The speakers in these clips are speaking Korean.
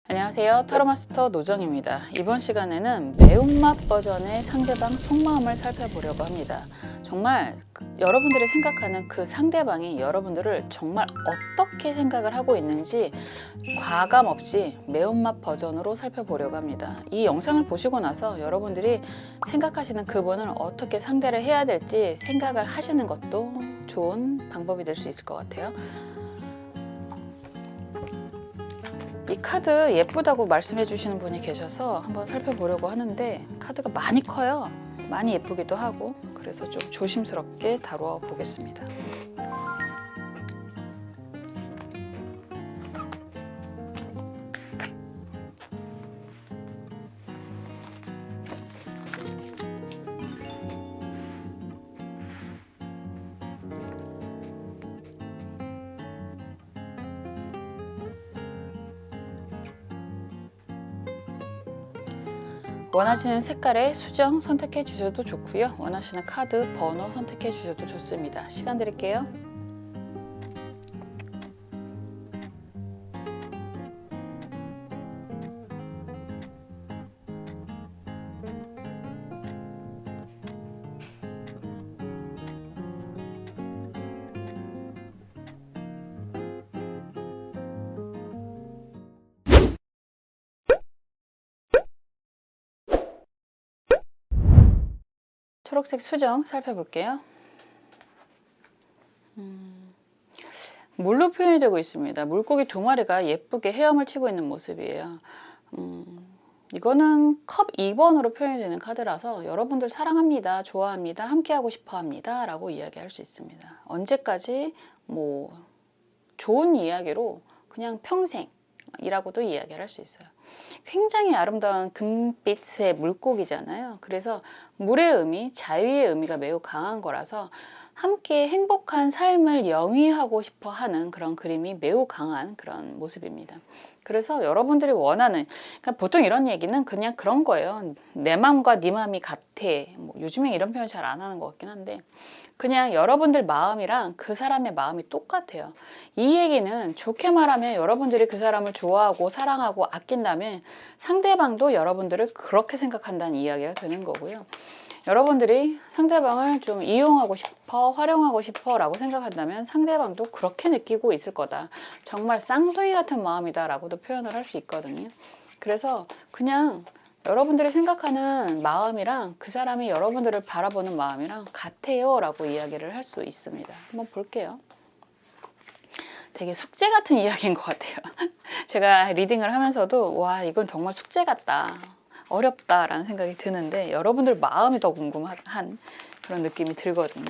안녕하세요. 타로마스터 노정입니다. 이번 시간에는 매운맛 버전의 상대방 속마음을 살펴보려고 합니다. 정말 여러분들이 생각하는 그 상대방이 여러분들을 정말 어떻게 생각을 하고 있는지 과감 없이 매운맛 버전으로 살펴보려고 합니다. 이 영상을 보시고 나서 여러분들이 생각하시는 그분을 어떻게 상대를 해야 될지 생각을 하시는 것도 좋은 방법이 될 수 있을 것 같아요. 이 카드 예쁘다고 말씀해 주시는 분이 계셔서 한번 살펴보려고 하는데 카드가 많이 커요. 많이 예쁘기도 하고 그래서 좀 조심스럽게 다루어 보겠습니다. 원하시는 색깔의 수정 선택해 주셔도 좋고요. 원하시는 카드 번호 선택해 주셔도 좋습니다. 시간 드릴게요. 초록색 수정 살펴볼게요. 물로 표현이 되고 있습니다. 물고기 두 마리가 예쁘게 헤엄을 치고 있는 모습이에요. 이거는 컵 2번으로 표현이 되는 카드라서 여러분들 사랑합니다, 좋아합니다, 함께하고 싶어합니다 라고 이야기할 수 있습니다. 언제까지 좋은 이야기로 그냥 평생이라고도 이야기를 할 수 있어요. 굉장히 아름다운 금빛의 물고기잖아요. 그래서 물의 의미, 자유의 의미가 매우 강한 거라서 함께 행복한 삶을 영위하고 싶어 하는 그런 그림이 매우 강한 그런 모습입니다. 그래서 여러분들이 원하는, 그러니까 보통 이런 얘기는 그냥 그런 거예요. 내 마음과 네 마음이 같아. 요즘에 이런 표현 잘 안 하는 것 같긴 한데 그냥 여러분들 마음이랑 그 사람의 마음이 똑같아요. 이 얘기는 좋게 말하면 여러분들이 그 사람을 좋아하고 사랑하고 아낀다면 상대방도 여러분들을 그렇게 생각한다는 이야기가 되는 거고요. 여러분들이 상대방을 좀 이용하고 싶어, 활용하고 싶어 라고 생각한다면 상대방도 그렇게 느끼고 있을 거다. 정말 쌍둥이 같은 마음이다 라고도 표현을 할 수 있거든요. 그래서 그냥 여러분들이 생각하는 마음이랑 그 사람이 여러분들을 바라보는 마음이랑 같아요 라고 이야기를 할 수 있습니다. 한번 볼게요. 되게 숙제 같은 이야기인 것 같아요. 제가 리딩을 하면서도 와, 이건 정말 숙제 같다, 어렵다라는 생각이 드는데 여러분들 마음이 더 궁금한 그런 느낌이 들거든요.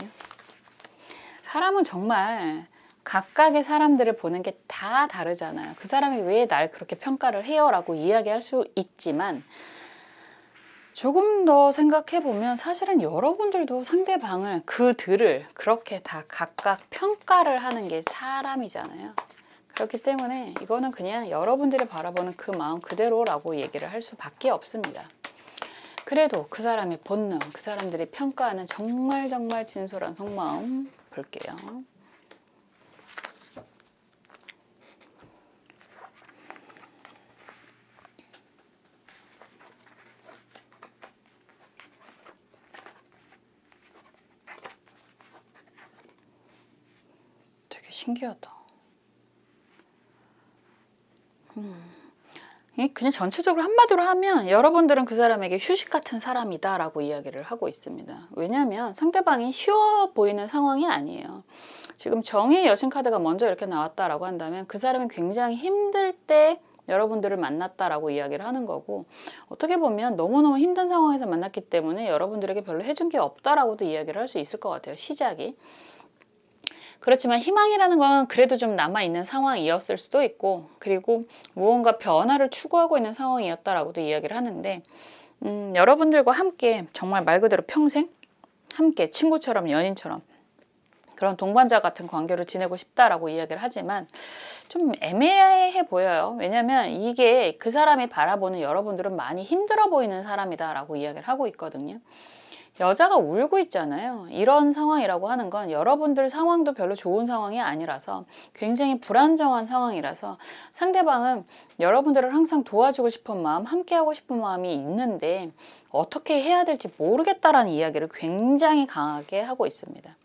사람은 정말 각각의 사람들을 보는 게 다 다르잖아요. 그 사람이 왜 날 그렇게 평가를 해요? 라고 이야기할 수 있지만 조금 더 생각해 보면 사실은 여러분들도 상대방을 그들을 그렇게 다 각각 평가를 하는 게 사람이잖아요. 그렇기 때문에 이거는 그냥 여러분들이 바라보는 그 마음 그대로라고 얘기를 할 수밖에 없습니다. 그래도 그 사람의 본능, 그 사람들이 평가하는 정말 진솔한 속마음 볼게요. 되게 신기하다. 그냥 전체적으로 한마디로 하면 여러분들은 그 사람에게 휴식 같은 사람이다 라고 이야기를 하고 있습니다. 왜냐하면 상대방이 쉬워 보이는 상황이 아니에요. 지금 정의의 여신 카드가 먼저 이렇게 나왔다라고 한다면 그 사람이 굉장히 힘들 때 여러분들을 만났다라고 이야기를 하는 거고, 어떻게 보면 너무너무 힘든 상황에서 만났기 때문에 여러분들에게 별로 해준 게 없다라고도 이야기를 할 수 있을 것 같아요. 시작이. 그렇지만 희망이라는 건 그래도 좀 남아있는 상황이었을 수도 있고, 그리고 무언가 변화를 추구하고 있는 상황이었다라고도 이야기를 하는데, 여러분들과 함께 정말 말 그대로 평생 함께 친구처럼 연인처럼 그런 동반자 같은 관계를 지내고 싶다라고 이야기를 하지만 좀 애매해 보여요. 왜냐면 이게 그 사람이 바라보는 여러분들은 많이 힘들어 보이는 사람이다라고 이야기를 하고 있거든요. 여자가 울고 있잖아요. 이런 상황이라고 하는 건 여러분들 상황도 별로 좋은 상황이 아니라서 굉장히 불안정한 상황이라서 상대방은 여러분들을 항상 도와주고 싶은 마음, 함께하고 싶은 마음이 있는데 어떻게 해야 될지 모르겠다라는 이야기를 굉장히 강하게 하고 있습니다.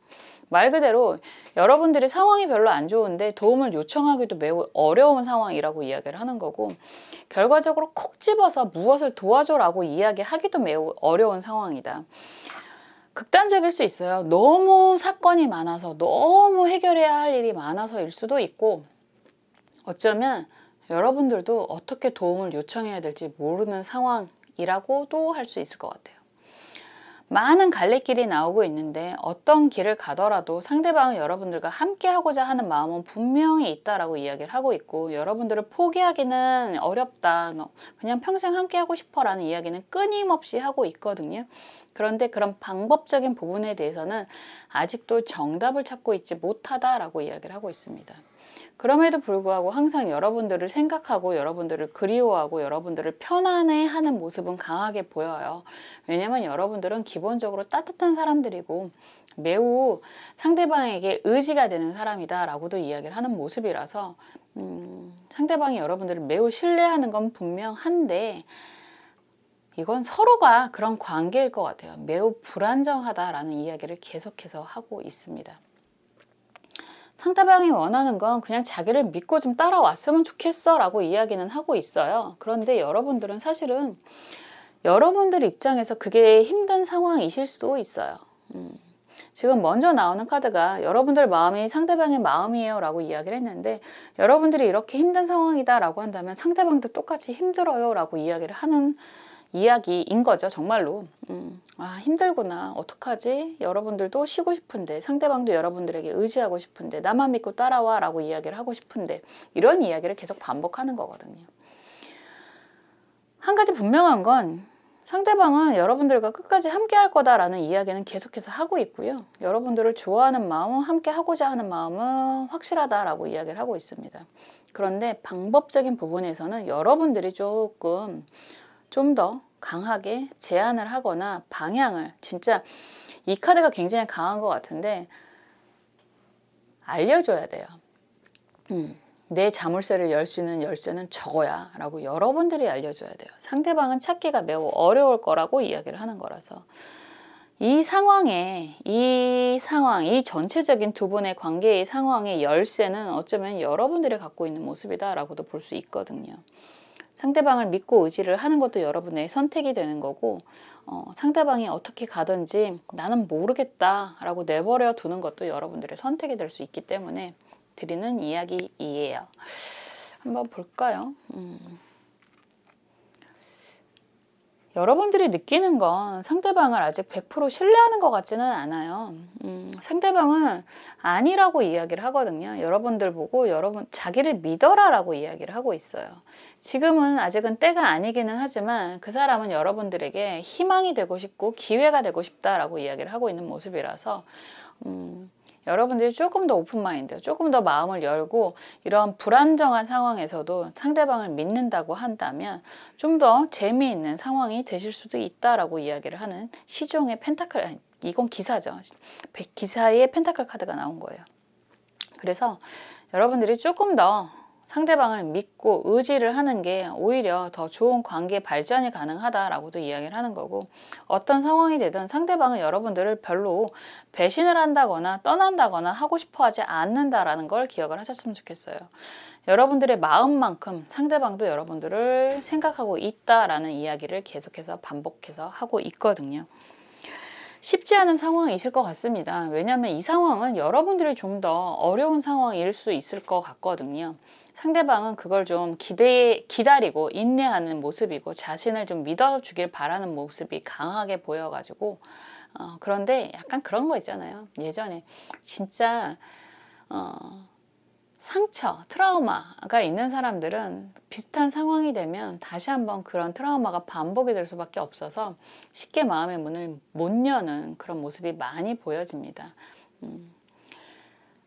말 그대로 여러분들이 상황이 별로 안 좋은데 도움을 요청하기도 매우 어려운 상황이라고 이야기를 하는 거고, 결과적으로 콕 집어서 무엇을 도와줘라고 이야기하기도 매우 어려운 상황이다. 극단적일 수 있어요. 너무 사건이 많아서 너무 해결해야 할 일이 많아서일 수도 있고, 어쩌면 여러분들도 어떻게 도움을 요청해야 될지 모르는 상황이라고도 할 수 있을 것 같아요. 많은 갈래길이 나오고 있는데 어떤 길을 가더라도 상대방은 여러분들과 함께 하고자 하는 마음은 분명히 있다라고 이야기를 하고 있고, 여러분들을 포기하기는 어렵다, 그냥 평생 함께 하고 싶어 라는 이야기는 끊임없이 하고 있거든요. 그런데 그런 방법적인 부분에 대해서는 아직도 정답을 찾고 있지 못하다라고 이야기를 하고 있습니다. 그럼에도 불구하고 항상 여러분들을 생각하고 여러분들을 그리워하고 여러분들을 편안해하는 모습은 강하게 보여요. 왜냐면 여러분들은 기본적으로 따뜻한 사람들이고 매우 상대방에게 의지가 되는 사람이다 라고도 이야기를 하는 모습이라서 상대방이 여러분들을 매우 신뢰하는 건 분명한데, 이건 서로가 그런 관계일 것 같아요. 매우 불안정하다라는 이야기를 계속해서 하고 있습니다. 상대방이 원하는 건 그냥 자기를 믿고 좀 따라왔으면 좋겠어 라고 이야기는 하고 있어요. 그런데 여러분들은 사실은 여러분들 입장에서 그게 힘든 상황이실 수도 있어요. 지금 먼저 나오는 카드가 여러분들 마음이 상대방의 마음이에요 라고 이야기를 했는데, 여러분들이 이렇게 힘든 상황이다 라고 한다면 상대방도 똑같이 힘들어요 라고 이야기를 하는 이야기인 거죠. 정말로 힘들구나, 어떡하지, 여러분들도 쉬고 싶은데 상대방도 여러분들에게 의지하고 싶은데 나만 믿고 따라와 라고 이야기를 하고 싶은데, 이런 이야기를 계속 반복하는 거거든요. 한 가지 분명한 건 상대방은 여러분들과 끝까지 함께 할 거다라는 이야기는 계속해서 하고 있고요. 여러분들을 좋아하는 마음은, 함께 하고자 하는 마음은 확실하다라고 이야기를 하고 있습니다. 그런데 방법적인 부분에서는 여러분들이 조금 좀 더 강하게 제안을 하거나 방향을, 진짜 이 카드가 굉장히 강한 것 같은데 알려줘야 돼요. 내 자물쇠를 열 수 있는 열쇠는 저거야 라고 여러분들이 알려줘야 돼요. 상대방은 찾기가 매우 어려울 거라고 이야기를 하는 거라서, 이 상황에, 이 전체적인 두 분의 관계의 상황의 열쇠는 어쩌면 여러분들이 갖고 있는 모습이다 라고도 볼 수 있거든요. 상대방을 믿고 의지를 하는 것도 여러분의 선택이 되는 거고, 상대방이 어떻게 가든지 나는 모르겠다 라고 내버려 두는 것도 여러분들의 선택이 될 수 있기 때문에 드리는 이야기이에요. 한번 볼까요? 여러분들이 느끼는 건 상대방을 아직 100% 신뢰하는 것 같지는 않아요. 상대방은 아니라고 이야기를 하거든요. 여러분들 보고 자기를 믿어라 라고 이야기를 하고 있어요. 지금은 아직은 때가 아니기는 하지만 그 사람은 여러분들에게 희망이 되고 싶고 기회가 되고 싶다라고 이야기를 하고 있는 모습이라서 여러분들이 조금 더 오픈마인드, 조금 더 마음을 열고 이런 불안정한 상황에서도 상대방을 믿는다고 한다면 좀 더 재미있는 상황이 되실 수도 있다라고 이야기를 하는 시종의 펜타클, 이건 기사죠. 기사의 펜타클 카드가 나온 거예요. 그래서 여러분들이 조금 더 상대방을 믿고 의지를 하는 게 오히려 더 좋은 관계 발전이 가능하다라고도 이야기를 하는 거고, 어떤 상황이 되든 상대방은 여러분들을 별로 배신을 한다거나 떠난다거나 하고 싶어 하지 않는다라는 걸 기억을 하셨으면 좋겠어요. 여러분들의 마음만큼 상대방도 여러분들을 생각하고 있다라는 이야기를 계속해서 반복해서 하고 있거든요. 쉽지 않은 상황이실 것 같습니다. 왜냐하면 이 상황은 여러분들이 좀 더 어려운 상황일 수 있을 것 같거든요. 상대방은 그걸 좀 기다리고 인내하는 모습이고 자신을 좀 믿어주길 바라는 모습이 강하게 보여가지고 그런데 약간 그런 거 있잖아요. 예전에 진짜 상처, 트라우마가 있는 사람들은 비슷한 상황이 되면 다시 한번 그런 트라우마가 반복이 될 수밖에 없어서 쉽게 마음의 문을 못 여는 그런 모습이 많이 보여집니다.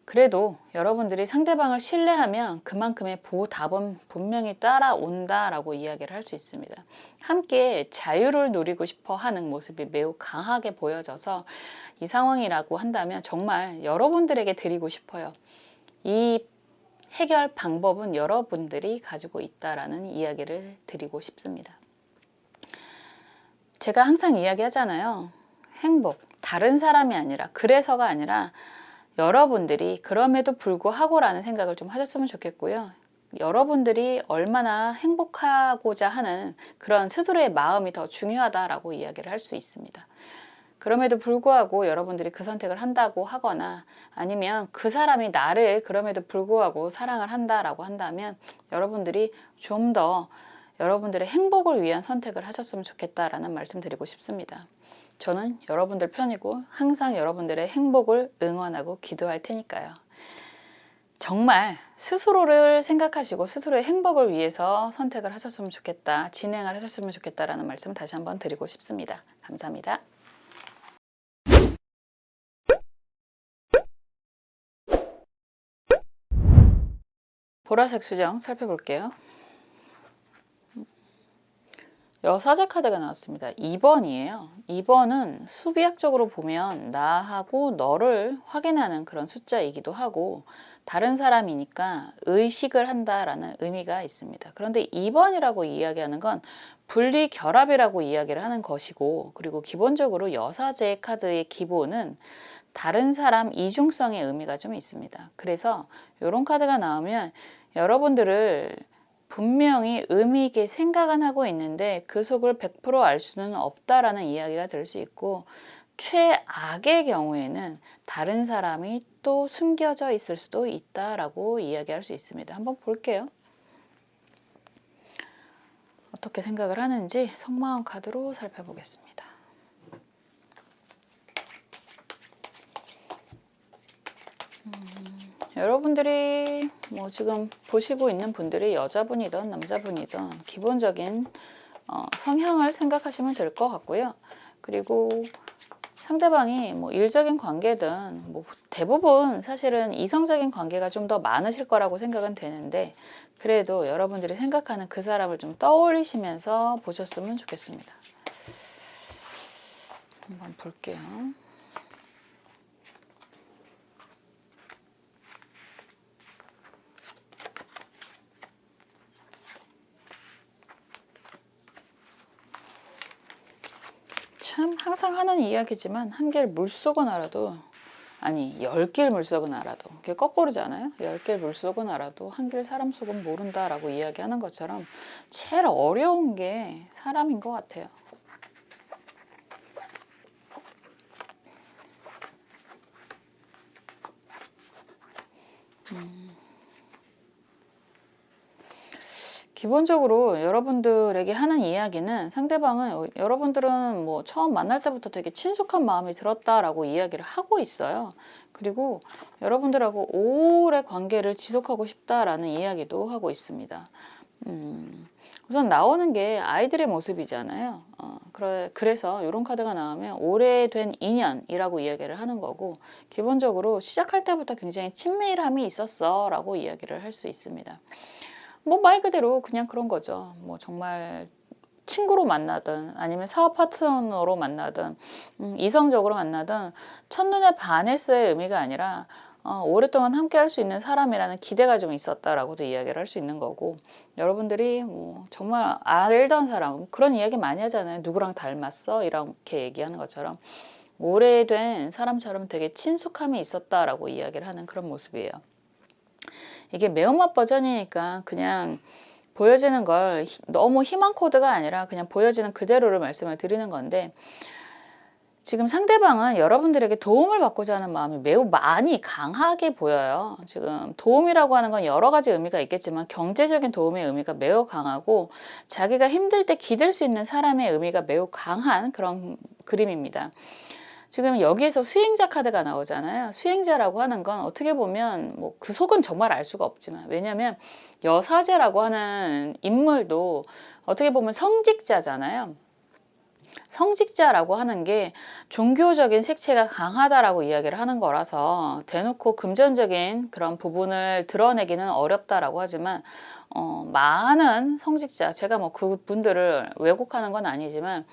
그래도 여러분들이 상대방을 신뢰하면 그만큼의 보답은 분명히 따라온다라고 이야기를 할 수 있습니다. 함께 자유를 누리고 싶어 하는 모습이 매우 강하게 보여져서 이 상황이라고 한다면 정말 여러분들에게 드리고 싶어요. 이 해결 방법은 여러분들이 가지고 있다라는 이야기를 드리고 싶습니다. 제가 항상 이야기하잖아요. 행복, 다른 사람이 아니라, 그래서가 아니라 여러분들이 그럼에도 불구하고라는 생각을 좀 하셨으면 좋겠고요. 여러분들이 얼마나 행복하고자 하는 그런 스스로의 마음이 더 중요하다라고 이야기를 할 수 있습니다. 그럼에도 불구하고 여러분들이 그 선택을 한다고 하거나 아니면 그 사람이 나를 그럼에도 불구하고 사랑을 한다라고 한다면 여러분들이 좀 더 여러분들의 행복을 위한 선택을 하셨으면 좋겠다라는 말씀 드리고 싶습니다. 저는 여러분들 편이고 항상 여러분들의 행복을 응원하고 기도할 테니까요. 정말 스스로를 생각하시고 스스로의 행복을 위해서 선택을 하셨으면 좋겠다, 진행을 하셨으면 좋겠다라는 말씀 다시 한번 드리고 싶습니다. 감사합니다. 보라색 수정 살펴볼게요. 여사제 카드가 나왔습니다. 2번이에요. 2번은 수비학적으로 보면 나하고 너를 확인하는 그런 숫자이기도 하고 다른 사람이니까 의식을 한다라는 의미가 있습니다. 그런데 2번이라고 이야기하는 건 분리결합이라고 이야기를 하는 것이고, 그리고 기본적으로 여사제 카드의 기본은 다른 사람 이중성의 의미가 좀 있습니다. 그래서 이런 카드가 나오면 여러분들을 분명히 의미 있게 생각은 하고 있는데 그 속을 100% 알 수는 없다라는 이야기가 될 수 있고, 최악의 경우에는 다른 사람이 또 숨겨져 있을 수도 있다라고 이야기할 수 있습니다. 한번 볼게요. 어떻게 생각을 하는지 속마음 카드로 살펴보겠습니다. 여러분들이 뭐 지금 보시고 있는 분들이 여자분이든 남자분이든 기본적인 성향을 생각하시면 될 것 같고요. 그리고 상대방이 뭐 일적인 관계든 뭐 대부분 사실은 이성적인 관계가 좀 더 많으실 거라고 생각은 되는데, 그래도 여러분들이 생각하는 그 사람을 좀 떠올리시면서 보셨으면 좋겠습니다. 한번 볼게요. 참 항상 하는 이야기지만 한 길 물속은 알아도, 아니 10길 물속은 알아도, 그게 거꾸로잖아요. 10길 물속은 알아도 한 길 사람 속은 모른다라고 이야기하는 것처럼 제일 어려운 게 사람인 것 같아요. 기본적으로 여러분들에게 하는 이야기는, 상대방은 여러분들은 뭐 처음 만날 때부터 되게 친숙한 마음이 들었다라고 이야기를 하고 있어요. 그리고 여러분들하고 오래 관계를 지속하고 싶다라는 이야기도 하고 있습니다. 우선 나오는 게 아이들의 모습이잖아요. 그래서 이런 카드가 나오면 오래된 인연이라고 이야기를 하는 거고, 기본적으로 시작할 때부터 굉장히 친밀함이 있었어 라고 이야기를 할 수 있습니다. 뭐 말 그대로 그냥 그런 거죠. 뭐 정말 친구로 만나든 아니면 사업 파트너로 만나든 이성적으로 만나든 첫눈에 반했어의 의미가 아니라 오랫동안 함께 할 수 있는 사람이라는 기대가 좀 있었다라고도 이야기를 할 수 있는 거고, 여러분들이 뭐 정말 알던 사람, 그런 이야기 많이 하잖아요. 누구랑 닮았어? 이렇게 얘기하는 것처럼 오래된 사람처럼 되게 친숙함이 있었다라고 이야기를 하는 그런 모습이에요. 이게 매운맛 버전이니까 그냥 보여지는 걸 너무 희망 코드가 아니라 그냥 보여지는 그대로를 말씀을 드리는 건데, 지금 상대방은 여러분들에게 도움을 받고자 하는 마음이 매우 많이 강하게 보여요. 지금 도움이라고 하는 건 여러 가지 의미가 있겠지만 경제적인 도움의 의미가 매우 강하고, 자기가 힘들 때 기댈 수 있는 사람의 의미가 매우 강한 그런 그림입니다. 지금 여기에서 수행자 카드가 나오잖아요. 수행자라고 하는 건 어떻게 보면 뭐 그 속은 정말 알 수가 없지만, 왜냐하면 여사제라고 하는 인물도 어떻게 보면 성직자잖아요. 성직자라고 하는 게 종교적인 색채가 강하다라고 이야기를 하는 거라서 대놓고 금전적인 그런 부분을 드러내기는 어렵다라고 하지만 많은 성직자, 제가 뭐 그분들을 왜곡하는 건 아니지만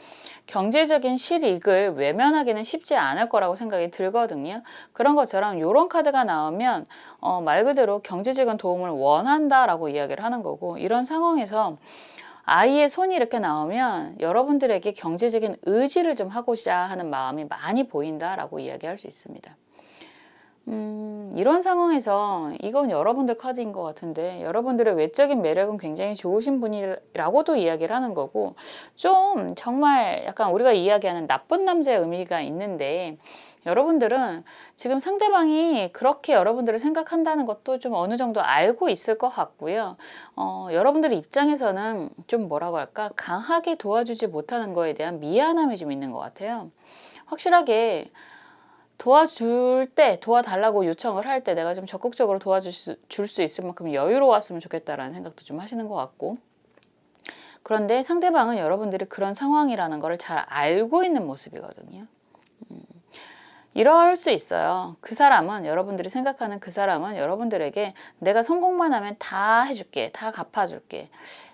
경제적인 실익을 외면하기는 쉽지 않을 거라고 생각이 들거든요. 그런 것처럼 이런 카드가 나오면 말 그대로 경제적인 도움을 원한다라고 이야기를 하는 거고, 이런 상황에서 아이의 손이 이렇게 나오면 여러분들에게 경제적인 의지를 좀 하고자 하는 마음이 많이 보인다라고 이야기할 수 있습니다. 이런 상황에서 이건 여러분들 카드인 것 같은데, 여러분들의 외적인 매력은 굉장히 좋으신 분이라고도 이야기를 하는 거고, 좀 정말 약간 우리가 이야기하는 나쁜 남자의 의미가 있는데, 여러분들은 지금 상대방이 그렇게 여러분들을 생각한다는 것도 좀 어느 정도 알고 있을 것 같고요. 여러분들 입장에서는 좀 뭐라고 할까, 강하게 도와주지 못하는 거에 대한 미안함이 좀 있는 것 같아요. 확실하게 도와줄 때, 도와달라고 요청을 할 때 내가 좀 적극적으로 도와줄 수 있을 만큼 여유로웠으면 좋겠다라는 생각도 좀 하시는 것 같고, 그런데 상대방은 여러분들이 그런 상황이라는 걸 잘 알고 있는 모습이거든요. 이럴 수 있어요. 그 사람은, 여러분들이 생각하는 그 사람은 여러분들에게 내가 성공만 하면 다 해줄게, 다 갚아줄게,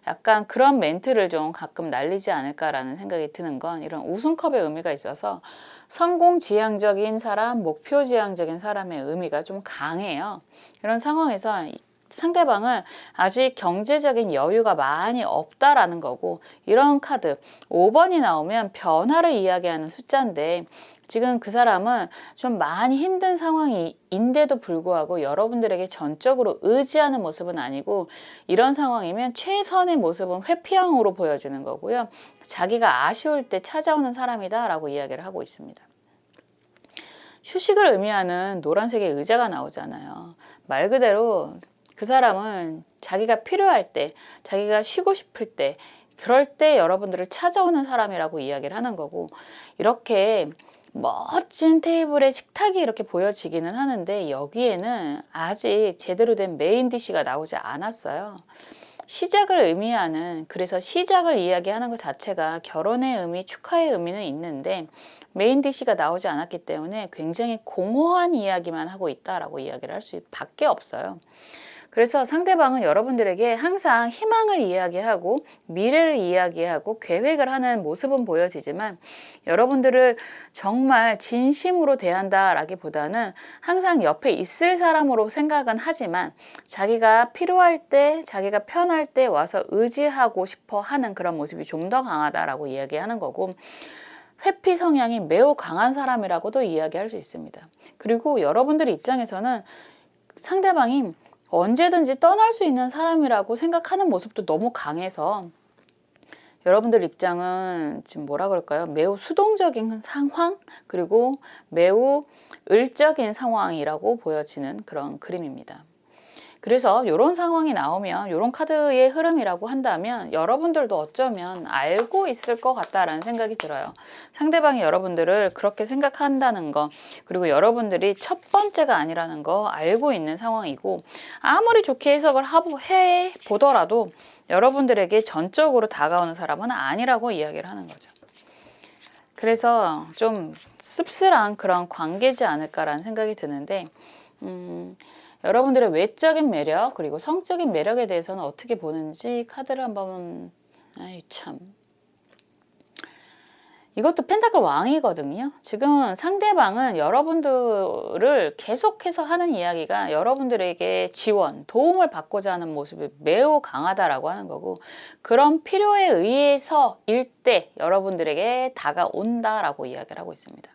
약간 그런 멘트를 좀 가끔 날리지 않을까라는 생각이 드는 건, 이런 우승컵의 의미가 있어서 성공지향적인 사람, 목표지향적인 사람의 의미가 좀 강해요. 이런 상황에서 상대방은 아직 경제적인 여유가 많이 없다라는 거고, 이런 카드 5번이 나오면 변화를 이야기하는 숫자인데, 지금 그 사람은 좀 많이 힘든 상황인데도 불구하고 여러분들에게 전적으로 의지하는 모습은 아니고, 이런 상황이면 최선의 모습은 회피형으로 보여지는 거고요. 자기가 아쉬울 때 찾아오는 사람이다 라고 이야기를 하고 있습니다. 휴식을 의미하는 노란색의 의자가 나오잖아요. 말 그대로 그 사람은 자기가 필요할 때, 자기가 쉬고 싶을 때, 그럴 때 여러분들을 찾아오는 사람이라고 이야기를 하는 거고, 이렇게 멋진 테이블에 식탁이 이렇게 보여지기는 하는데, 여기에는 아직 제대로 된 메인 디시가 나오지 않았어요. 시작을 의미하는, 그래서 시작을 이야기하는 것 자체가 결혼의 의미, 축하의 의미는 있는데, 메인 디시가 나오지 않았기 때문에 굉장히 공허한 이야기만 하고 있다라고 이야기를 할 수밖에 없어요. 그래서 상대방은 여러분들에게 항상 희망을 이야기하고 미래를 이야기하고 계획을 하는 모습은 보여지지만, 여러분들을 정말 진심으로 대한다라기보다는 항상 옆에 있을 사람으로 생각은 하지만, 자기가 필요할 때, 자기가 편할 때 와서 의지하고 싶어 하는 그런 모습이 좀 더 강하다라고 이야기하는 거고, 회피 성향이 매우 강한 사람이라고도 이야기할 수 있습니다. 그리고 여러분들 입장에서는 상대방이 언제든지 떠날 수 있는 사람이라고 생각하는 모습도 너무 강해서, 여러분들 입장은 지금 뭐라 그럴까요? 매우 수동적인 상황, 그리고 매우 을적인 상황이라고 보여지는 그런 그림입니다. 그래서 이런 상황이 나오면, 이런 카드의 흐름이라고 한다면 여러분들도 어쩌면 알고 있을 것 같다라는 생각이 들어요. 상대방이 여러분들을 그렇게 생각한다는 거, 그리고 여러분들이 첫 번째가 아니라는 거 알고 있는 상황이고, 아무리 좋게 해석을 해보더라도 여러분들에게 전적으로 다가오는 사람은 아니라고 이야기를 하는 거죠. 그래서 좀 씁쓸한 그런 관계지 않을까라는 생각이 드는데, 여러분들의 외적인 매력, 그리고 성적인 매력에 대해서는 어떻게 보는지 카드를 한번, 참. 이것도 펜타클 왕이거든요. 지금 상대방은 여러분들을 계속해서 하는 이야기가 여러분들에게 지원, 도움을 받고자 하는 모습이 매우 강하다라고 하는 거고, 그런 필요에 의해서일 때 여러분들에게 다가온다라고 이야기를 하고 있습니다.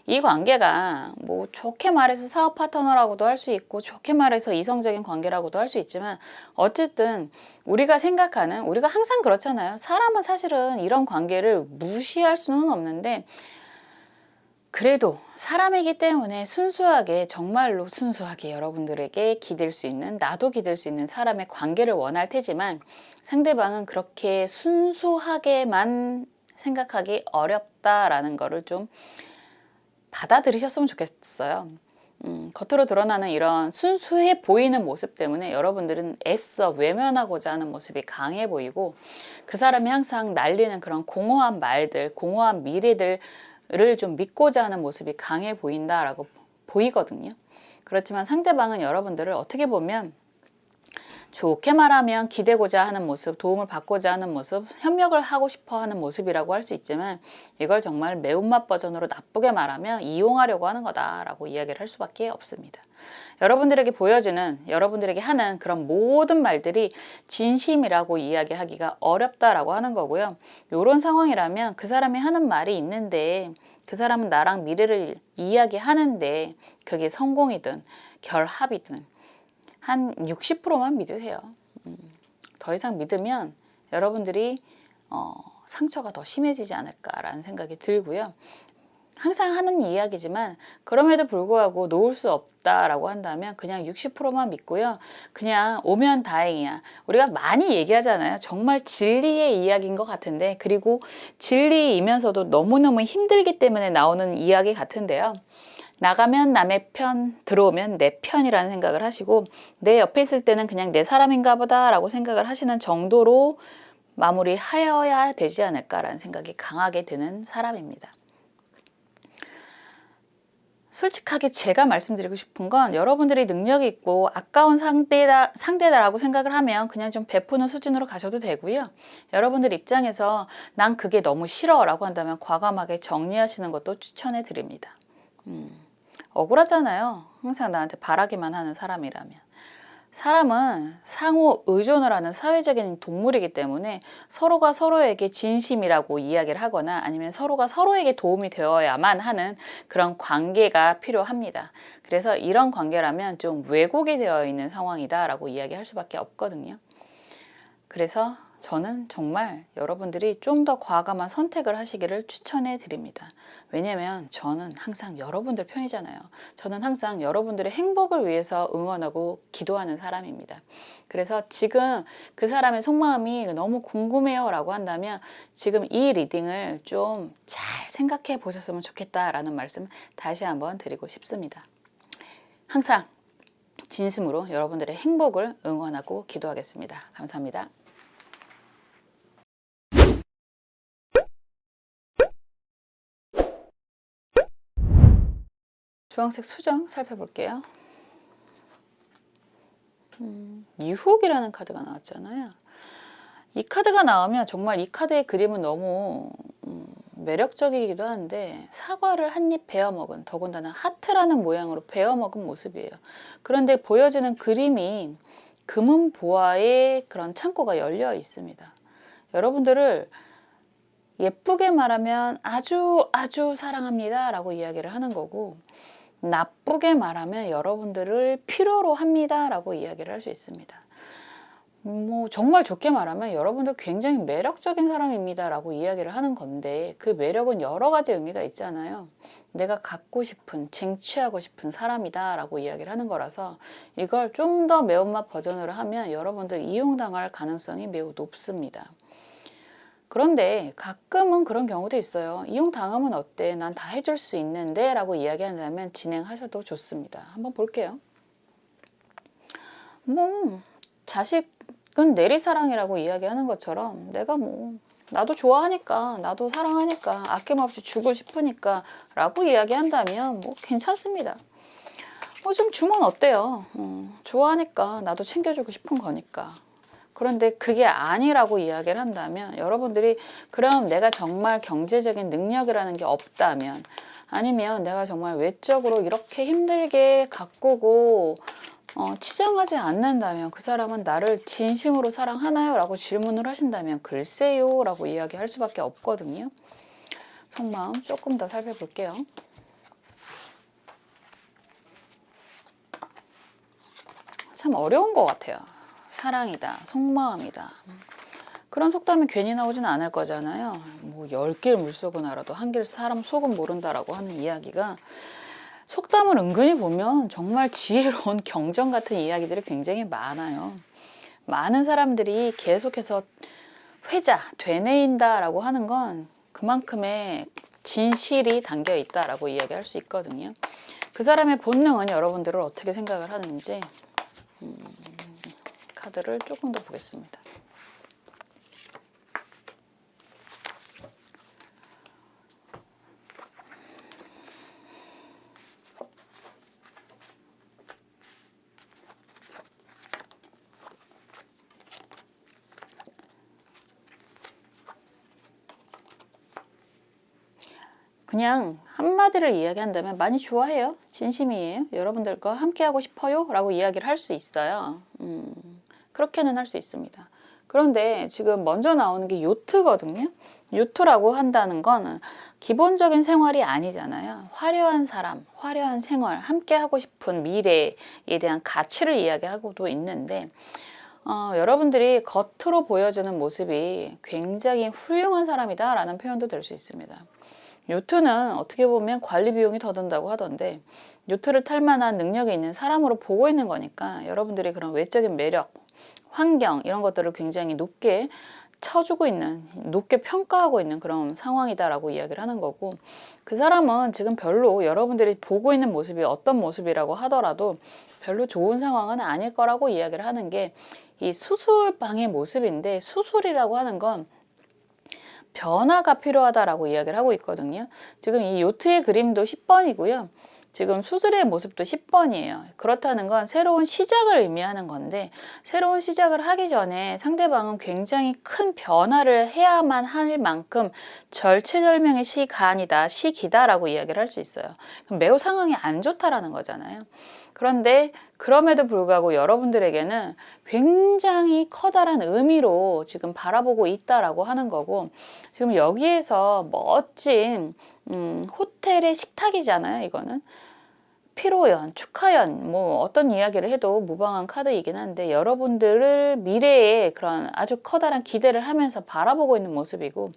이 관계가 뭐 좋게 말해서 사업 파트너라고도 할 수 있고, 좋게 말해서 이성적인 관계라고도 할 수 있지만, 어쨌든 우리가 생각하는, 우리가 항상 그렇잖아요. 사람은 사실은 이런 관계를 무시할 수는 없는데, 그래도 사람이기 때문에 순수하게, 정말로 순수하게 여러분들에게 기댈 수 있는, 나도 기댈 수 있는 사람의 관계를 원할 테지만, 상대방은 그렇게 순수하게만 생각하기 어렵다라는 거를 좀 받아들이셨으면 좋겠어요. 겉으로 드러나는 이런 순수해 보이는 모습 때문에 여러분들은 애써 외면하고자 하는 모습이 강해 보이고, 그 사람이 항상 날리는 그런 공허한 말들, 공허한 미래들을 좀 믿고자 하는 모습이 강해 보인다라고 보이거든요. 그렇지만 상대방은 여러분들을 어떻게 보면 좋게 말하면 기대고자 하는 모습, 도움을 받고자 하는 모습, 협력을 하고 싶어 하는 모습이라고 할 수 있지만, 이걸 정말 매운맛 버전으로 나쁘게 말하면 이용하려고 하는 거다라고 이야기를 할 수밖에 없습니다. 여러분들에게 보여지는, 여러분들에게 하는 그런 모든 말들이 진심이라고 이야기하기가 어렵다라고 하는 거고요. 이런 상황이라면 그 사람이 하는 말이 있는데, 그 사람은 나랑 미래를 이야기하는데, 그게 성공이든 결합이든 한 60%만 믿으세요. 더 이상 믿으면 여러분들이 상처가 더 심해지지 않을까라는 생각이 들고요. 항상 하는 이야기지만 그럼에도 불구하고 놓을 수 없다라고 한다면 그냥 60%만 믿고요. 그냥 오면 다행이야. 우리가 많이 얘기하잖아요. 정말 진리의 이야기인 것 같은데, 그리고 진리이면서도 너무너무 힘들기 때문에 나오는 이야기 같은데요. 나가면 남의 편, 들어오면 내 편이라는 생각을 하시고, 내 옆에 있을 때는 그냥 내 사람인가 보다라고 생각을 하시는 정도로 마무리하여야 되지 않을까라는 생각이 강하게 드는 사람입니다. 솔직하게 제가 말씀드리고 싶은 건, 여러분들이 능력이 있고 아까운 상대다라고 생각을 하면 그냥 좀 베푸는 수준으로 가셔도 되고요. 여러분들 입장에서 난 그게 너무 싫어 라고 한다면 과감하게 정리하시는 것도 추천해 드립니다. 억울하잖아요. 항상 나한테 바라기만 하는 사람이라면. 사람은 상호 의존을 하는 사회적인 동물이기 때문에 서로가 서로에게 진심이라고 이야기를 하거나 아니면 서로가 서로에게 도움이 되어야만 하는 그런 관계가 필요합니다. 그래서 이런 관계라면 좀 왜곡이 되어 있는 상황이다라고 이야기할 수밖에 없거든요. 그래서 저는 정말 여러분들이 좀 더 과감한 선택을 하시기를 추천해 드립니다. 왜냐면 저는 항상 여러분들 편이잖아요. 저는 항상 여러분들의 행복을 위해서 응원하고 기도하는 사람입니다. 그래서 지금 그 사람의 속마음이 너무 궁금해요 라고 한다면 지금 이 리딩을 좀 잘 생각해 보셨으면 좋겠다라는 말씀 다시 한번 드리고 싶습니다. 항상 진심으로 여러분들의 행복을 응원하고 기도하겠습니다. 감사합니다. 주황색 수정 살펴볼게요. 유혹이라는 카드가 나왔잖아요. 이 카드가 나오면 정말 이 카드의 그림은 너무 매력적이기도 한데, 사과를 한 입 베어먹은, 더군다나 하트라는 모양으로 베어먹은 모습이에요. 그런데 보여지는 그림이 금은보화의 그런 창고가 열려 있습니다. 여러분들을 예쁘게 말하면 아주 아주 사랑합니다 라고 이야기를 하는 거고, 나쁘게 말하면 여러분들을 필요로 합니다 라고 이야기를 할 수 있습니다. 정말 좋게 말하면 여러분들 굉장히 매력적인 사람입니다 라고 이야기를 하는 건데, 그 매력은 여러 가지 의미가 있잖아요. 내가 갖고 싶은, 쟁취하고 싶은 사람이다 라고 이야기를 하는 거라서, 이걸 좀 더 매운맛 버전으로 하면 여러분들 이용당할 가능성이 매우 높습니다. 그런데 가끔은 그런 경우도 있어요. 이용당하면 어때? 난 다 해줄 수 있는데 라고 이야기한다면 진행하셔도 좋습니다. 한번 볼게요. 자식은 내리사랑이라고 이야기하는 것처럼 내가 나도 좋아하니까, 나도 사랑하니까, 아낌없이 주고 싶으니까 라고 이야기한다면 괜찮습니다. 좀 주면 어때요? 좋아하니까, 나도 챙겨주고 싶은 거니까. 그런데 그게 아니라고 이야기를 한다면, 여러분들이 그럼 내가 정말 경제적인 능력이라는 게 없다면, 아니면 내가 정말 외적으로 이렇게 힘들게 가꾸고 치장하지 않는다면 그 사람은 나를 진심으로 사랑하나요? 라고 질문을 하신다면 글쎄요 라고 이야기할 수밖에 없거든요. 속마음 조금 더 살펴볼게요. 참 어려운 것 같아요. 사랑이다, 속마음이다. 그런 속담이 괜히 나오지는 않을 거잖아요. 10개를 물속은 알아도 한 개를 사람 속은 모른다라고 하는 이야기가, 속담을 은근히 보면 정말 지혜로운 경전 같은 이야기들이 굉장히 많아요. 많은 사람들이 계속해서 되뇌인다라고 하는 건 그만큼의 진실이 담겨 있다라고 이야기할 수 있거든요. 그 사람의 본능은 여러분들을 어떻게 생각을 하는지 카드를 조금 더 보겠습니다. 그냥 한마디를 이야기한다면 많이 좋아해요. 진심이에요. 여러분들과 함께하고 싶어요. 라고 이야기를 할 수 있어요. 그렇게는 할 수 있습니다. 그런데 지금 먼저 나오는 게 요트거든요. 요트라고 한다는 건 기본적인 생활이 아니잖아요. 화려한 사람, 화려한 생활, 함께하고 싶은 미래에 대한 가치를 이야기하고도 있는데 여러분들이 겉으로 보여주는 모습이 굉장히 훌륭한 사람이다 라는 표현도 될 수 있습니다. 요트는 어떻게 보면 관리 비용이 더 든다고 하던데 요트를 탈 만한 능력이 있는 사람으로 보고 있는 거니까 여러분들이 그런 외적인 매력, 환경 이런 것들을 굉장히 높게 쳐주고 있는, 높게 평가하고 있는 그런 상황이다라고 이야기를 하는 거고, 그 사람은 지금 별로 여러분들이 보고 있는 모습이 어떤 모습이라고 하더라도 별로 좋은 상황은 아닐 거라고 이야기를 하는 게 이 수술방의 모습인데, 수술이라고 하는 건 변화가 필요하다라고 이야기를 하고 있거든요. 지금 이 요트의 그림도 10번이고요. 지금 수술의 모습도 10번이에요. 그렇다는 건 새로운 시작을 의미하는 건데, 새로운 시작을 하기 전에 상대방은 굉장히 큰 변화를 해야만 할 만큼 절체절명의 시기다라고 이야기를 할 수 있어요. 매우 상황이 안 좋다라는 거잖아요. 그런데 그럼에도 불구하고 여러분들에게는 굉장히 커다란 의미로 지금 바라보고 있다라고 하는 거고, 지금 여기에서 멋진 호텔의 식탁이잖아요. 이거는 피로연, 축하연, 뭐 어떤 이야기를 해도 무방한 카드이긴 한데, 여러분들을 미래에 그런 아주 커다란 기대를 하면서 바라보고 있는 모습이고,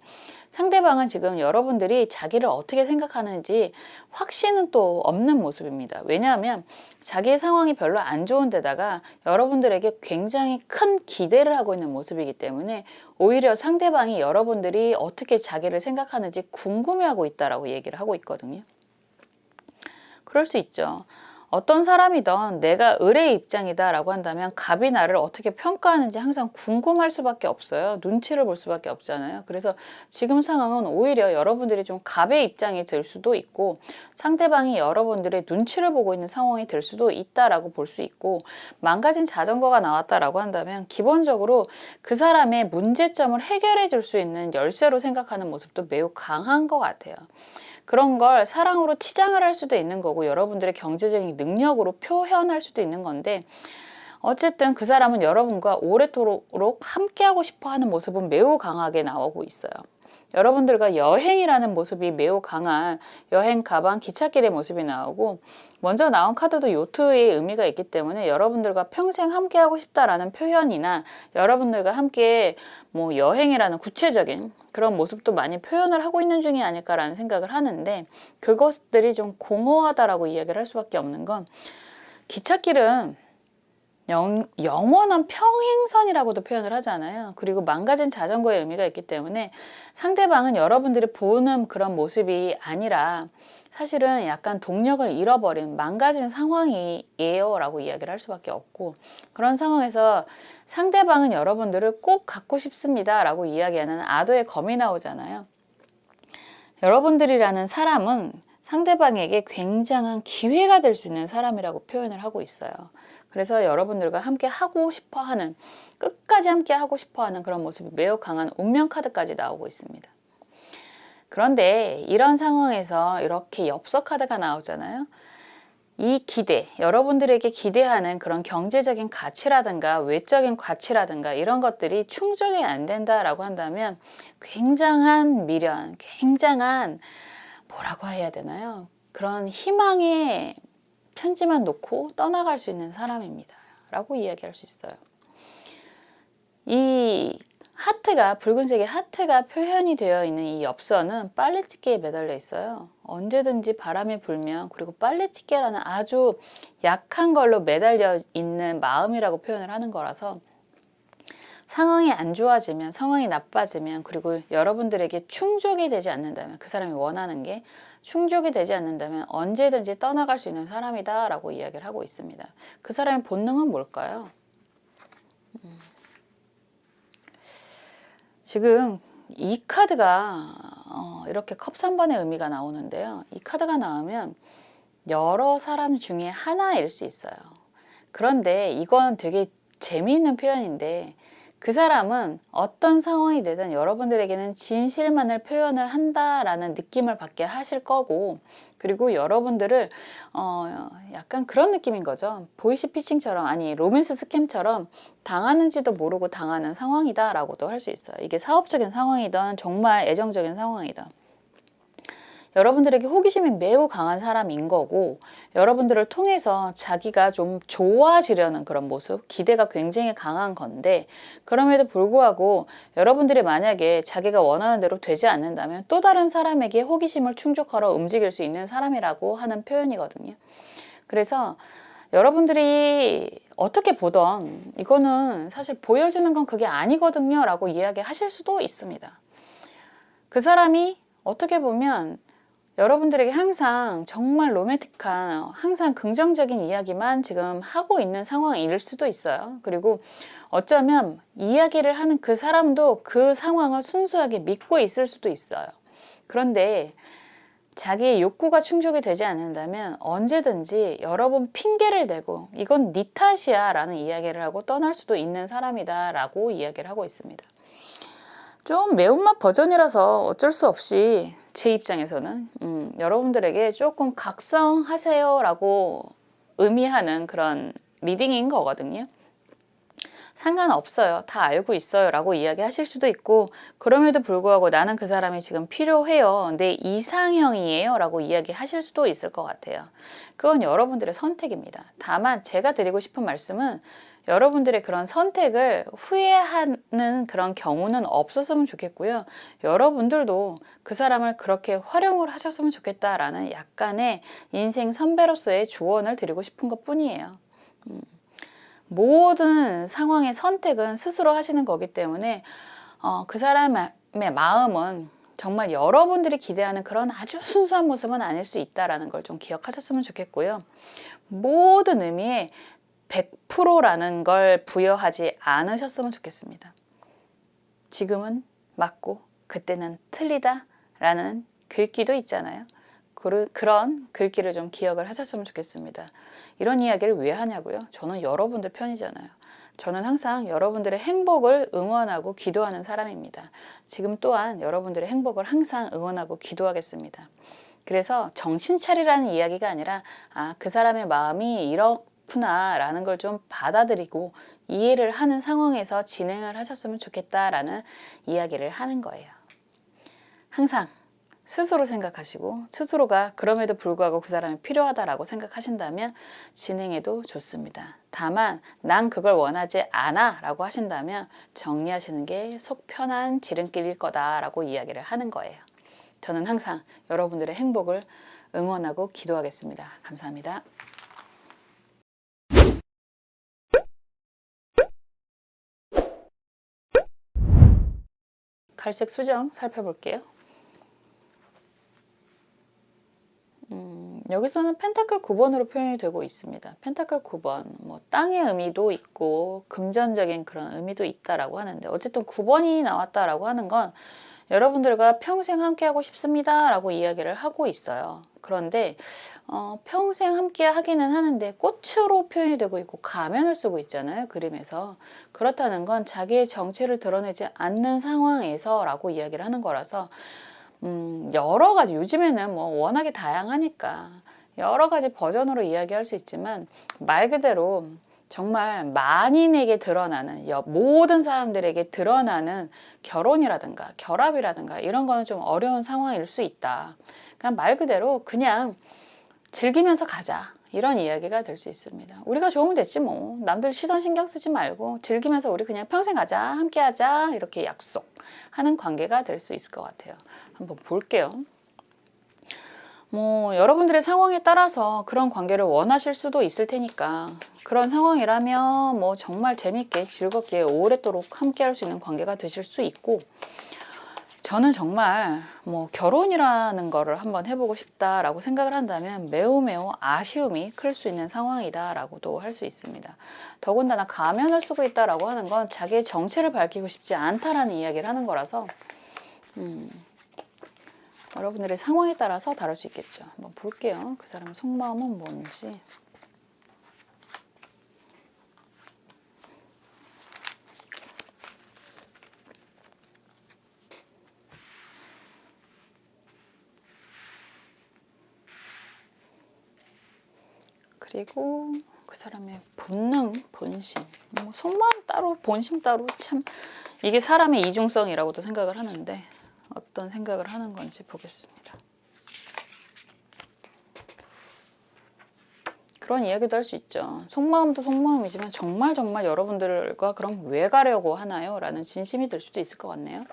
상대방은 지금 여러분들이 자기를 어떻게 생각하는지 확신은 또 없는 모습입니다. 왜냐하면 자기의 상황이 별로 안 좋은 데다가 여러분들에게 굉장히 큰 기대를 하고 있는 모습이기 때문에 오히려 상대방이 여러분들이 어떻게 자기를 생각하는지 궁금해하고 있다라고 얘기를 하고 있거든요. 그럴 수 있죠. 어떤 사람이든 내가 을의 입장이다 라고 한다면 갑이 나를 어떻게 평가하는지 항상 궁금할 수밖에 없어요. 눈치를 볼 수밖에 없잖아요. 그래서 지금 상황은 오히려 여러분들이 좀 갑의 입장이 될 수도 있고, 상대방이 여러분들의 눈치를 보고 있는 상황이 될 수도 있다라고 볼 수 있고, 망가진 자전거가 나왔다라고 한다면 기본적으로 그 사람의 문제점을 해결해 줄 수 있는 열쇠로 생각하는 모습도 매우 강한 것 같아요. 그런 걸 사랑으로 치장을 할 수도 있는 거고, 여러분들의 경제적인 능력으로 표현할 수도 있는 건데, 어쨌든 그 사람은 여러분과 오래도록 함께하고 싶어 하는 모습은 매우 강하게 나오고 있어요. 여러분들과 여행이라는 모습이 매우 강한 여행, 가방, 기찻길의 모습이 나오고, 먼저 나온 카드도 요트의 의미가 있기 때문에 여러분들과 평생 함께하고 싶다라는 표현이나 여러분들과 함께 뭐 여행이라는 구체적인 그런 모습도 많이 표현을 하고 있는 중이 아닐까라는 생각을 하는데, 그것들이 좀 공허하다라고 이야기를 할 수밖에 없는 건, 기찻길은 영원한 평행선이라고도 표현을 하잖아요. 그리고 망가진 자전거의 의미가 있기 때문에 상대방은 여러분들이 보는 그런 모습이 아니라 사실은 약간 동력을 잃어버린 망가진 상황이에요 라고 이야기를 할 수밖에 없고, 그런 상황에서 상대방은 여러분들을 꼭 갖고 싶습니다 라고 이야기하는 아도의 검이 나오잖아요. 여러분들이라는 사람은 상대방에게 굉장한 기회가 될 수 있는 사람이라고 표현을 하고 있어요. 그래서 여러분들과 함께 하고 싶어 하는, 끝까지 함께 하고 싶어 하는 그런 모습이 매우 강한 운명 카드까지 나오고 있습니다. 그런데 이런 상황에서 이렇게 엽서 카드가 나오잖아요. 이 기대, 여러분들에게 기대하는 그런 경제적인 가치라든가 외적인 가치라든가 이런 것들이 충족이 안 된다라고 한다면 굉장한 미련, 굉장한 뭐라고 해야 되나요? 그런 희망의 편지만 놓고 떠나갈 수 있는 사람입니다 라고 이야기할 수 있어요. 이 하트가, 붉은색의 하트가 표현이 되어 있는 이 엽서는 빨래집게에 매달려 있어요. 언제든지 바람이 불면, 그리고 빨래집게라는 아주 약한 걸로 매달려 있는 마음이라고 표현을 하는 거라서 상황이 안 좋아지면, 상황이 나빠지면, 그리고 여러분들에게 충족이 되지 않는다면, 그 사람이 원하는 게 충족이 되지 않는다면 언제든지 떠나갈 수 있는 사람이다 라고 이야기를 하고 있습니다. 그 사람의 본능은 뭘까요? 지금 이 카드가 이렇게 컵 3번의 의미가 나오는데요. 이 카드가 나오면 여러 사람 중에 하나일 수 있어요. 그런데 이건 되게 재미있는 표현인데, 그 사람은 어떤 상황이 되든 여러분들에게는 진실만을 표현을 한다라는 느낌을 받게 하실 거고, 그리고 여러분들을 약간 그런 느낌인 거죠. 보이시피싱처럼, 아니 로맨스 스캠처럼 당하는지도 모르고 당하는 상황이다 라고도 할 수 있어요. 이게 사업적인 상황이든 정말 애정적인 상황이든 여러분들에게 호기심이 매우 강한 사람인 거고, 여러분들을 통해서 자기가 좀 좋아지려는 그런 모습, 기대가 굉장히 강한 건데, 그럼에도 불구하고 여러분들이 만약에 자기가 원하는 대로 되지 않는다면 또 다른 사람에게 호기심을 충족하러 움직일 수 있는 사람이라고 하는 표현이거든요. 그래서 여러분들이 어떻게 보던 이거는 사실 보여주는 건 그게 아니거든요 라고 이야기하실 수도 있습니다. 그 사람이 어떻게 보면 여러분들에게 항상 정말 로맨틱한, 항상 긍정적인 이야기만 지금 하고 있는 상황일 수도 있어요. 그리고 어쩌면 이야기를 하는 그 사람도 그 상황을 순수하게 믿고 있을 수도 있어요. 그런데 자기의 욕구가 충족이 되지 않는다면 언제든지 여러 번 핑계를 대고 이건 네 탓이야 라는 이야기를 하고 떠날 수도 있는 사람이다 라고 이야기를 하고 있습니다. 좀 매운맛 버전이라서 어쩔 수 없이 제 입장에서는 여러분들에게 조금 각성하세요 라고 의미하는 그런 리딩인 거거든요. 상관없어요. 다 알고 있어요 라고 이야기하실 수도 있고, 그럼에도 불구하고 나는 그 사람이 지금 필요해요, 내 이상형이에요 라고 이야기하실 수도 있을 것 같아요. 그건 여러분들의 선택입니다. 다만 제가 드리고 싶은 말씀은 여러분들의 그런 선택을 후회하는 그런 경우는 없었으면 좋겠고요. 여러분들도 그 사람을 그렇게 활용을 하셨으면 좋겠다라는 약간의 인생 선배로서의 조언을 드리고 싶은 것 뿐이에요. 모든 상황의 선택은 스스로 하시는 거기 때문에 그 사람의 마음은 정말 여러분들이 기대하는 그런 아주 순수한 모습은 아닐 수 있다는 걸 좀 기억하셨으면 좋겠고요. 모든 의미에 100%라는 걸 부여하지 않으셨으면 좋겠습니다. 지금은 맞고 그때는 틀리다 라는 글귀도 있잖아요. 그런 글귀를 좀 기억을 하셨으면 좋겠습니다. 이런 이야기를 왜 하냐고요? 저는 여러분들 편이잖아요. 저는 항상 여러분들의 행복을 응원하고 기도하는 사람입니다. 지금 또한 여러분들의 행복을 항상 응원하고 기도하겠습니다. 그래서 정신 차리라는 이야기가 아니라 그 사람의 마음이 이렇구나 라는 걸 좀 받아들이고 이해를 하는 상황에서 진행을 하셨으면 좋겠다라는 이야기를 하는 거예요. 항상 스스로 생각하시고 스스로가 그럼에도 불구하고 그 사람이 필요하다라고 생각하신다면 진행해도 좋습니다. 다만 난 그걸 원하지 않아 라고 하신다면 정리하시는 게 속 편한 지름길일 거다라고 이야기를 하는 거예요. 저는 항상 여러분들의 행복을 응원하고 기도하겠습니다. 감사합니다. 갈색 수정 살펴볼게요. 여기서는 펜타클 9번으로 표현이 되고 있습니다. 펜타클 9번, 뭐 땅의 의미도 있고 금전적인 그런 의미도 있다라고 하는데, 어쨌든 9번이 나왔다라고 하는 건 여러분들과 평생 함께하고 싶습니다 라고 이야기를 하고 있어요. 그런데 평생 함께 하기는 하는데 꽃으로 표현이 되고 있고 가면을 쓰고 있잖아요, 그림에서. 그렇다는 건 자기의 정체를 드러내지 않는 상황에서 라고 이야기를 하는 거라서 여러 가지, 요즘에는 뭐 워낙에 다양하니까 여러 가지 버전으로 이야기할 수 있지만, 말 그대로 정말 만인에게 드러나는, 모든 사람들에게 드러나는 결혼이라든가 결합이라든가 이런 거는 좀 어려운 상황일 수 있다. 그냥 말 그대로 그냥 즐기면서 가자, 이런 이야기가 될 수 있습니다. 우리가 좋으면 됐지 뭐. 남들 시선 신경 쓰지 말고 즐기면서 우리 그냥 평생 가자, 함께 하자, 이렇게 약속하는 관계가 될 수 있을 것 같아요. 한번 볼게요. 뭐 여러분들의 상황에 따라서 그런 관계를 원하실 수도 있을 테니까, 그런 상황이라면 뭐 정말 재밌게 즐겁게 오랫도록 함께 할 수 있는 관계가 되실 수 있고, 저는 정말 뭐 결혼이라는 거를 한번 해보고 싶다라고 생각을 한다면 매우 매우 아쉬움이 클 수 있는 상황이다라고도 할 수 있습니다. 더군다나 가면을 쓰고 있다라고 하는 건 자기의 정체를 밝히고 싶지 않다라는 이야기를 하는 거라서 여러분들의 상황에 따라서 다를 수 있겠죠. 한번 볼게요. 그 사람의 속마음은 뭔지. 그리고 그 사람의 본능, 본심, 뭐 속마음 따로 본심 따로, 참 이게 사람의 이중성이라고도 생각을 하는데 어떤 생각을 하는 건지 보겠습니다. 그런 이야기도 할 수 있죠. 속마음도 속마음이지만 정말 여러분들과 그럼 왜 가려고 하나요? 라는 진심이 들 수도 있을 것 같네요.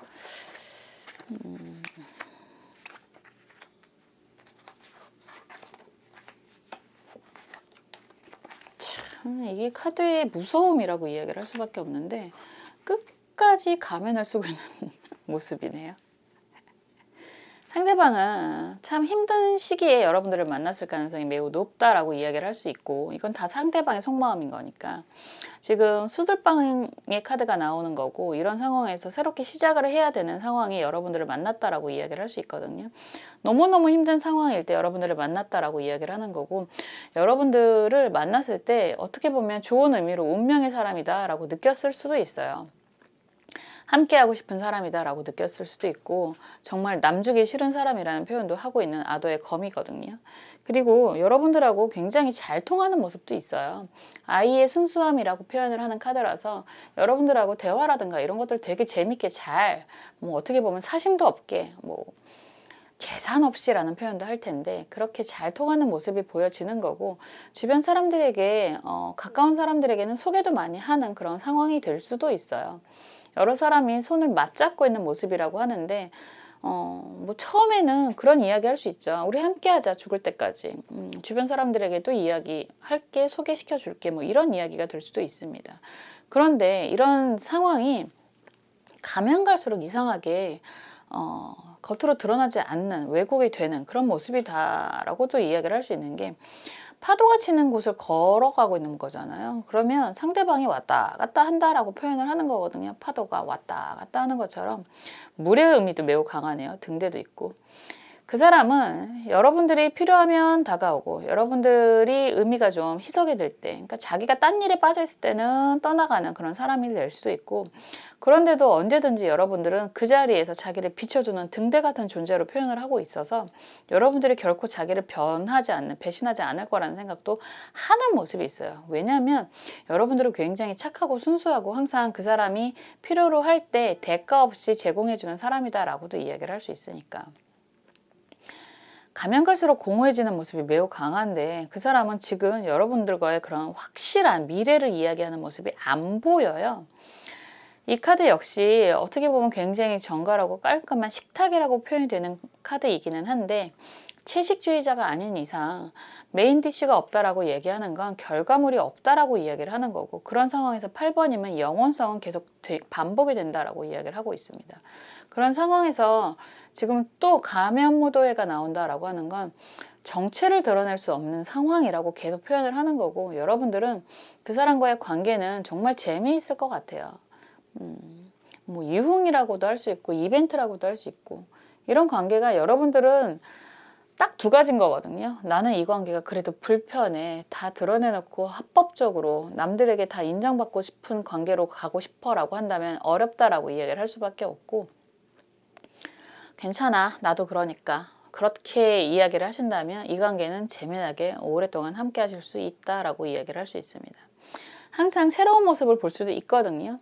참 이게 카드의 무서움이라고 이야기를 할 수밖에 없는데 끝까지 가면을 쓰고 있는 모습이네요. 상대방은 참 힘든 시기에 여러분들을 만났을 가능성이 매우 높다라고 이야기를 할 수 있고, 이건 다 상대방의 속마음인 거니까. 지금 수들방의 카드가 나오는 거고, 이런 상황에서 새롭게 시작을 해야 되는 상황에 여러분들을 만났다라고 이야기를 할 수 있거든요. 너무너무 힘든 상황일 때 여러분들을 만났다라고 이야기를 하는 거고, 여러분들을 만났을 때 어떻게 보면 좋은 의미로 운명의 사람이다라고 느꼈을 수도 있어요. 함께하고 싶은 사람이다 라고 느꼈을 수도 있고, 정말 남주기 싫은 사람이라는 표현도 하고 있는 아도의 검이거든요. 그리고 여러분들하고 굉장히 잘 통하는 모습도 있어요. 아이의 순수함이라고 표현을 하는 카드라서 여러분들하고 대화라든가 이런 것들 되게 재밌게 잘, 뭐 어떻게 보면 사심도 없게, 뭐 계산 없이라는 표현도 할 텐데 그렇게 잘 통하는 모습이 보여지는 거고, 주변 사람들에게 가까운 사람들에게는 소개도 많이 하는 그런 상황이 될 수도 있어요. 여러 사람이 손을 맞잡고 있는 모습이라고 하는데 뭐 처음에는 그런 이야기 할 수 있죠. 우리 함께 하자, 죽을 때까지. 주변 사람들에게도 이야기할게, 소개시켜 줄게, 뭐 이런 이야기가 될 수도 있습니다. 그런데 이런 상황이 가면 갈수록 이상하게 겉으로 드러나지 않는, 왜곡이 되는 그런 모습이다라고도 이야기를 할 수 있는 게, 파도가 치는 곳을 걸어가고 있는 거잖아요. 그러면 상대방이 왔다 갔다 한다라고 표현을 하는 거거든요. 파도가 왔다 갔다 하는 것처럼 물의 의미도 매우 강하네요. 등대도 있고. 그 사람은 여러분들이 필요하면 다가오고, 여러분들이 의미가 좀 희석이 될 때, 그러니까 자기가 딴 일에 빠져 있을 때는 떠나가는 그런 사람이 될 수도 있고, 그런데도 언제든지 여러분들은 그 자리에서 자기를 비춰주는 등대 같은 존재로 표현을 하고 있어서 여러분들이 결코 자기를 변하지 않는, 배신하지 않을 거라는 생각도 하는 모습이 있어요. 왜냐하면 여러분들은 굉장히 착하고 순수하고 항상 그 사람이 필요로 할 때 대가 없이 제공해주는 사람이다라고도 이야기를 할 수 있으니까. 가면 갈수록 공허해지는 모습이 매우 강한데, 그 사람은 지금 여러분들과의 그런 확실한 미래를 이야기하는 모습이 안 보여요. 이 카드 역시 어떻게 보면 굉장히 정갈하고 깔끔한 식탁이라고 표현이 되는 카드이기는 한데, 채식주의자가 아닌 이상 메인 디쉬가 없다라고 얘기하는 건 결과물이 없다라고 이야기를 하는 거고, 그런 상황에서 8번이면 영원성은 계속 반복이 된다라고 이야기를 하고 있습니다. 그런 상황에서 지금 또 가면무도회가 나온다라고 하는 건 정체를 드러낼 수 없는 상황이라고 계속 표현을 하는 거고, 여러분들은 그 사람과의 관계는 정말 재미있을 것 같아요. 뭐 유흥이라고도 할 수 있고 이벤트라고도 할 수 있고, 이런 관계가 여러분들은 딱 두 가지인 거거든요. 나는 이 관계가 그래도 불편해, 다 드러내놓고 합법적으로 남들에게 다 인정받고 싶은 관계로 가고 싶어 라고 한다면 어렵다라고 이야기를 할 수밖에 없고, 괜찮아, 나도 그러니까, 그렇게 이야기를 하신다면 이 관계는 재미나게 오랫동안 함께 하실 수 있다라고 이야기를 할 수 있습니다. 항상 새로운 모습을 볼 수도 있거든요.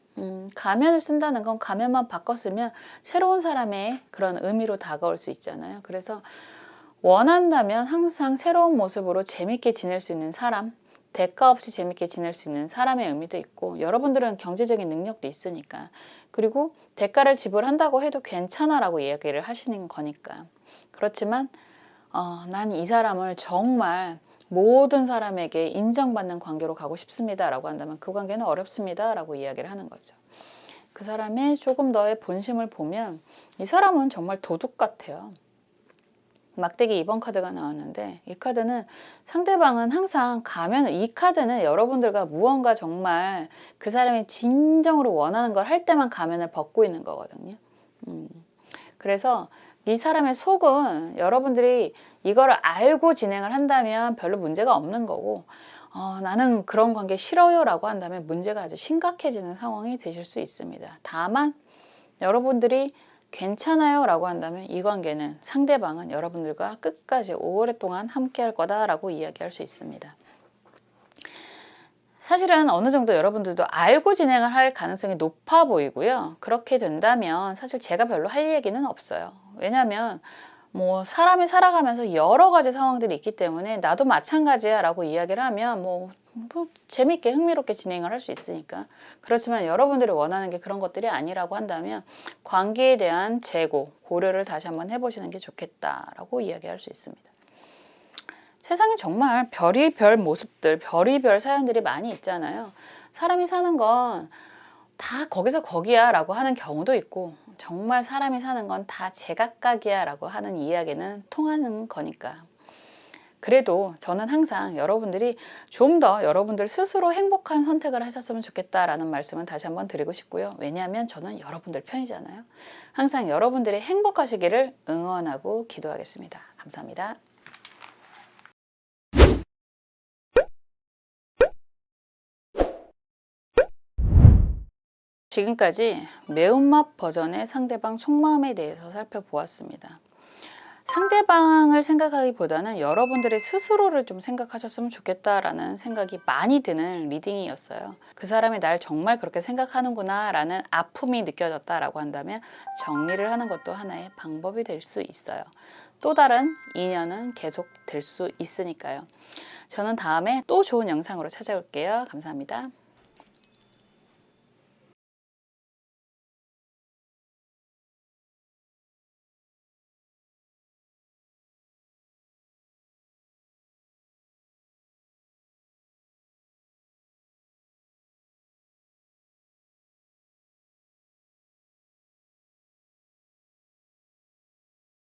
가면을 쓴다는 건 가면만 바꿨으면 새로운 사람의 그런 의미로 다가올 수 있잖아요. 그래서 원한다면 항상 새로운 모습으로 재밌게 지낼 수 있는 사람, 대가 없이 재밌게 지낼 수 있는 사람의 의미도 있고, 여러분들은 경제적인 능력도 있으니까, 그리고 대가를 지불한다고 해도 괜찮아 라고 이야기를 하시는 거니까. 그렇지만 난 이 사람을 정말 모든 사람에게 인정받는 관계로 가고 싶습니다 라고 한다면 그 관계는 어렵습니다 라고 이야기를 하는 거죠. 그 사람의 조금 더의 본심을 보면 이 사람은 정말 도둑 같아요. 막대기 2번 카드가 나왔는데 이 카드는 상대방은 항상 이 카드는 여러분들과 무언가 정말 그 사람이 진정으로 원하는 걸 할 때만 가면을 벗고 있는 거거든요. 그래서 이 사람의 속은 여러분들이 이거를 알고 진행을 한다면 별로 문제가 없는 거고 나는 그런 관계 싫어요 라고 한다면 문제가 아주 심각해지는 상황이 되실 수 있습니다. 다만 여러분들이 괜찮아요 라고 한다면 이 관계는 상대방은 여러분들과 끝까지 오랫동안 함께 할 거다 라고 이야기할 수 있습니다. 사실은 어느 정도 여러분들도 알고 진행을 할 가능성이 높아 보이고요. 그렇게 된다면 사실 제가 별로 할 얘기는 없어요. 왜냐하면 뭐 사람이 살아가면서 여러 가지 상황들이 있기 때문에 나도 마찬가지야 라고 이야기를 하면 뭐 재밌게 흥미롭게 진행을 할 수 있으니까. 그렇지만 여러분들이 원하는 게 그런 것들이 아니라고 한다면 관계에 대한 재고, 고려를 다시 한번 해보시는 게 좋겠다라고 이야기할 수 있습니다. 세상에 정말 별의별 모습들, 별의별 사연들이 많이 있잖아요. 사람이 사는 건 다 거기서 거기야 라고 하는 경우도 있고 정말 사람이 사는 건 다 제각각이야 라고 하는 이야기는 통하는 거니까. 그래도 저는 항상 여러분들이 좀 더 여러분들 스스로 행복한 선택을 하셨으면 좋겠다라는 말씀은 다시 한번 드리고 싶고요. 왜냐하면 저는 여러분들 편이잖아요. 항상 여러분들이 행복하시기를 응원하고 기도하겠습니다. 감사합니다. 지금까지 매운맛 버전의 상대방 속마음에 대해서 살펴보았습니다. 상대방을 생각하기보다는 여러분들의 스스로를 좀 생각하셨으면 좋겠다라는 생각이 많이 드는 리딩이었어요. 그 사람이 날 정말 그렇게 생각하는구나 라는 아픔이 느껴졌다라고 한다면 정리를 하는 것도 하나의 방법이 될 수 있어요. 또 다른 인연은 계속 될 수 있으니까요. 저는 다음에 또 좋은 영상으로 찾아올게요. 감사합니다.